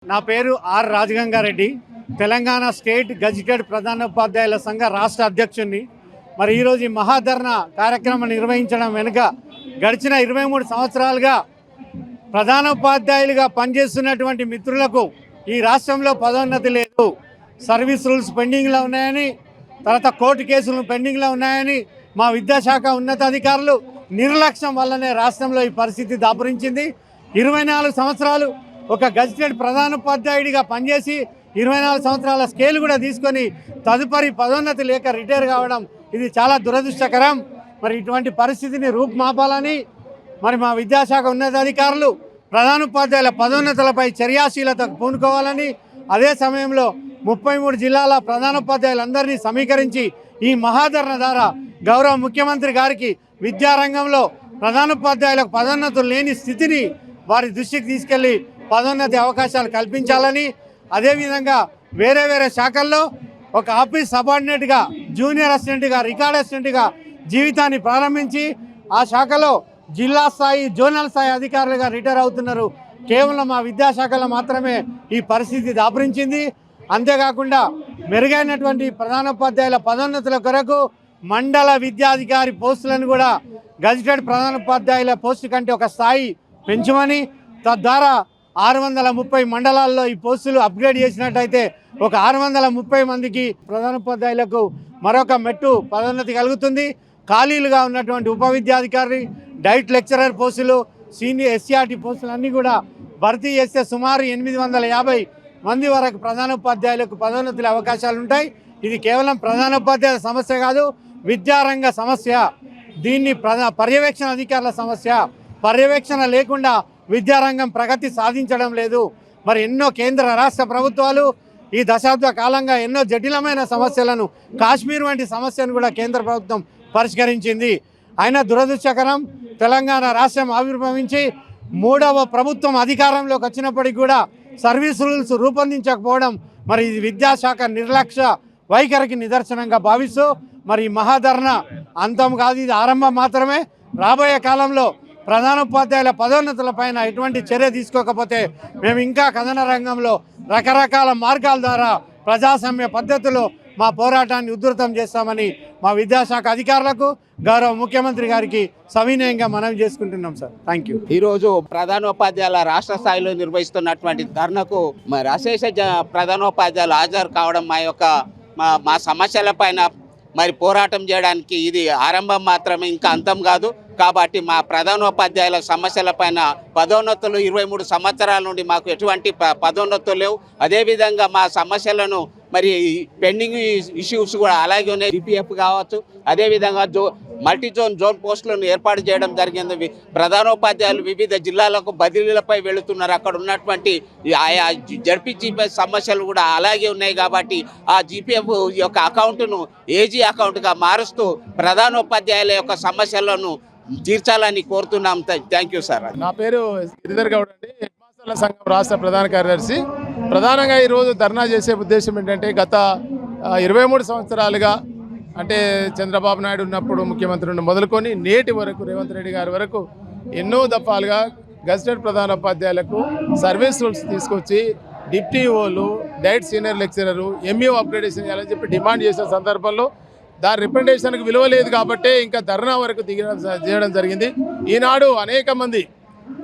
నా పేరు are Raja Ganga Reddy, Telangana state gazetted ప్రధానోపాధ్యాయుల సంఘ రాష్ట్ర అధ్యక్షుడిని. మరి ఈరోజు ఈ మహాధర్నా కార్యక్రమం నిర్వహించడం వెనుక గడిచిన 23 సంవత్సరాలుగా ప్రధానోపాధ్యాయులుగా పనిచేస్తున్నటువంటి మిత్రులకు ఈ రాష్ట్రంలో పదోన్నతి లేదు, సర్వీస్ రూల్స్ పెండింగ్లో ఉన్నాయని, తర్వాత కోర్టు కేసులు పెండింగ్లో ఉన్నాయని మా విద్యాశాఖ ఉన్నతాధికారులు నిర్లక్ష్యం వల్లనే రాష్ట్రంలో ఈ పరిస్థితి దాపురించింది. 24 సంవత్సరాలు ఒక గజిటెడ్ ప్రధానోపాధ్యాయుడిగా పనిచేసి 24 సంవత్సరాల స్కేల్ కూడా తీసుకొని తదుపరి పదోన్నతి లేక రిటైర్ కావడం ఇది చాలా దురదృష్టకరం. మరి ఇటువంటి పరిస్థితిని రూపుమాపాలని మరి మా విద్యాశాఖ ఉన్నతాధికారులు ప్రధానోపాధ్యాయుల పదోన్నతులపై చర్యాశీలతకు పూనుకోవాలని, అదే సమయంలో 33 జిల్లాల ప్రధానోపాధ్యాయులందరినీ సమీకరించి ఈ మహాధరణ ద్వారా గౌరవ ముఖ్యమంత్రి గారికి విద్యారంగంలో ప్రధానోపాధ్యాయులకు పదోన్నతులు లేని స్థితిని వారి దృష్టికి తీసుకెళ్లి పదోన్నతి అవకాశాలు కల్పించాలని, అదేవిధంగా వేరే వేరే శాఖల్లో ఒక ఆఫీస్ సబార్డినేట్గా, జూనియర్ అసిస్టెంట్గా, రికార్డ్ అసిస్టెంట్గా జీవితాన్ని ప్రారంభించి ఆ శాఖలో జిల్లా స్థాయి, జోనల్ స్థాయి అధికారులుగా రిటైర్ అవుతున్నారు. కేవలం మా విద్యాశాఖలో మాత్రమే ఈ పరిస్థితి దాపురించింది. అంతేకాకుండా మెరుగైనటువంటి ప్రధానోపాధ్యాయుల పదోన్నతుల కొరకు మండల విద్యాధికారి పోస్టులను కూడా గజిటెడ్ ప్రధానోపాధ్యాయుల పోస్టు కంటే ఒక స్థాయి పెంచమని, తద్వారా 630 మండలాల్లో ఈ పోస్టులు అప్గ్రేడ్ చేసినట్టయితే ఒక 630 మందికి ప్రధానోపాధ్యాయులకు మరొక మెట్టు పదోన్నతి కలుగుతుంది. ఖాళీలుగా ఉన్నటువంటి ఉప విద్యాధికారి, డైట్ లెక్చరర్ పోస్టులు, సీనియర్ ఎస్సీఆర్టీ పోస్టులు అన్నీ కూడా భర్తీ చేస్తే సుమారు 850 మంది వరకు ప్రధానోపాధ్యాయులకు పదోన్నతుల అవకాశాలు ఉంటాయి. ఇది కేవలం ప్రధానోపాధ్యాయుల సమస్య కాదు, విద్యారంగ సమస్య. దీన్ని పర్యవేక్షణ అధికారుల సమస్య. పర్యవేక్షణ లేకుండా విద్యారంగం ప్రగతి సాధించడం లేదు. మరి ఎన్నో కేంద్ర రాష్ట్ర ప్రభుత్వాలు ఈ దశాబ్ద కాలంగా ఎన్నో జటిలమైన సమస్యలను, కాశ్మీర్ వంటి సమస్యను కూడా కేంద్ర ప్రభుత్వం పరిష్కరించింది. అయినా దురదృష్టకరం, తెలంగాణ రాష్ట్రం ఆవిర్భవించి 3వ ప్రభుత్వం అధికారంలోకి వచ్చినప్పటికీ కూడా సర్వీస్ రూల్స్ రూపొందించకపోవడం మరి ఇది విద్యాశాఖ నిర్లక్ష్య వైఖరికి నిదర్శనంగా భావిస్తూ మరి మహాధరణ అంతం కాదు, ఇది ఆరంభం మాత్రమే. రాబోయే కాలంలో ప్రధానోపాధ్యాయుల పదోన్నతులపైన ఎటువంటి చర్య తీసుకోకపోతే మేము ఇంకా కథన రంగంలో రకరకాల మార్గాల ద్వారా ప్రజాస్వామ్య పద్ధతిలో మా పోరాటాన్ని ఉధృతం చేస్తామని మా విద్యాశాఖ అధికారులకు గౌరవ ముఖ్యమంత్రి గారికి సవినయంగా మనవి చేసుకుంటున్నాం సార్. Thank you. ఈరోజు ప్రధానోపాధ్యాయుల రాష్ట్ర స్థాయిలో నిర్వహిస్తున్నటువంటి ధర్నకు అశేష ప్రధానోపాధ్యాయులు హాజరు కావడం మా సమస్యలపైన మరి పోరాటం చేయడానికి ఇది ఆరంభం మాత్రమే, ఇంకా అంతం కాదు. కాబట్టి మా ప్రధానోపాధ్యాయుల సమస్యలపైన పదోన్నతులు 23 సంవత్సరాల నుండి మాకు ఎటువంటి పదోన్నతులు లేవు. అదేవిధంగా మా సమస్యలను మరి పెండింగ్ ఇష్యూస్ కూడా అలాగే ఉన్నాయి. జీపీఎఫ్ కావచ్చు, అదేవిధంగా మల్టీ జోన్ పోస్టులను ఏర్పాటు చేయడం జరిగింది. ప్రధానోపాధ్యాయులు వివిధ జిల్లాలకు బదిలీలపై వెళుతున్నారు. అక్కడ ఉన్నటువంటి ఆయా జడ్పీజీపీఎఫ్ సమస్యలు కూడా అలాగే ఉన్నాయి. కాబట్టి ఆ జీపీఎఫ్ యొక్క అకౌంట్ను ఏజీ అకౌంట్గా మారుస్తూ ప్రధానోపాధ్యాయుల యొక్క సమస్యలను తీర్చాలని కోరుతున్నాం. Thank you sir. నా పేరు గిరిధర్ గౌడ్ అండి, హెడ్ మాస్టర్ల సంఘం రాష్ట్ర ప్రధాన కార్యదర్శి. ప్రధానంగా ఈరోజు ధర్నా చేసే ఉద్దేశం ఏంటంటే, గత 23 సంవత్సరాలుగా అంటే చంద్రబాబు నాయుడు ఉన్నప్పుడు ముఖ్యమంత్రి మొదలుకొని నేటి వరకు రేవంత్ రెడ్డి గారి వరకు ఎన్నో దఫాలుగా గజిటెడ్ ప్రధానోపాధ్యాయులకు సర్వీస్ రూల్స్ తీసుకొచ్చి డిప్టీఓలు, DIET senior lecturer, MEO upgradation చేయాలని చెప్పి డిమాండ్ చేసిన సందర్భంలో దాని రిప్రజెంటేషన్కి విలువ లేదు కాబట్టి ఇంకా ధర్నా వరకు చేయడం జరిగింది. ఈనాడు అనేక మంది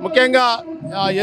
ముఖ్యంగా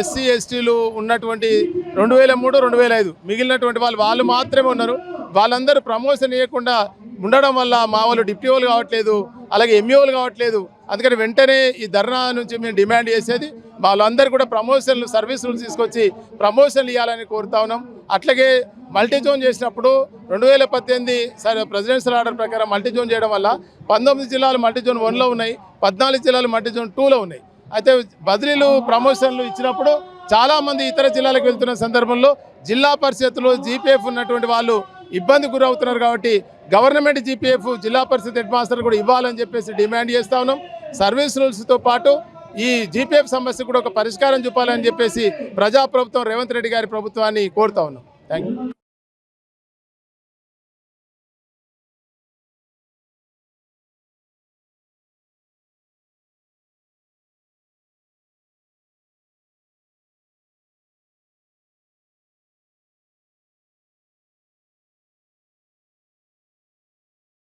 ఎస్సీ ఎస్టీలు ఉన్నటువంటి 2003, 2005 మిగిలినటువంటి వాళ్ళు మాత్రమే ఉన్నారు. వాళ్ళందరూ ప్రమోషన్ ఇవ్వకుండా ఉండడం వల్ల మా వాళ్ళు డిప్యూఓలు కావట్లేదు, అలాగే ఎంఈఓలు కావట్లేదు. అందుకని వెంటనే ఈ ధర్నా నుంచి మేము డిమాండ్ చేసేది వాళ్ళందరూ కూడా ప్రమోషన్లు, సర్వీస్ రూల్స్ తీసుకొచ్చి ప్రమోషన్లు ఇవ్వాలని కోరుతా ఉన్నాం. అట్లాగే మల్టీజోన్ చేసినప్పుడు 2018 ప్రెసిడెన్షియల్ ఆర్డర్ ప్రకారం మల్టీజోన్ చేయడం వల్ల 19 జిల్లాలు మల్టీజోన్ 1లో ఉన్నాయి, 14 జిల్లాలు మల్టీజోన్ 2లో ఉన్నాయి. అయితే బదిలీలు, ప్రమోషన్లు ఇచ్చినప్పుడు చాలామంది ఇతర జిల్లాలకు వెళ్తున్న సందర్భంలో జిల్లా పరిషత్తులు జీపీఎఫ్ ఉన్నటువంటి వాళ్ళు ఇబ్బంది గురవుతున్నారు. కాబట్టి గవర్నమెంట్ జీపీఎఫ్ జిల్లా పరిషత్ హెడ్ మాస్టర్ కూడా ఇవ్వాలని చెప్పేసి డిమాండ్ చేస్తూ ఉన్నాం. సర్వీస్ రూల్స్తో పాటు ఈ జీపీఎఫ్ సమస్య కూడా ఒక పరిష్కారం చూపాలని చెప్పేసి ప్రజాప్రభుత్వం రేవంత్ రెడ్డి గారి ప్రభుత్వాన్ని కోరుతా ఉన్నాం. Thank you.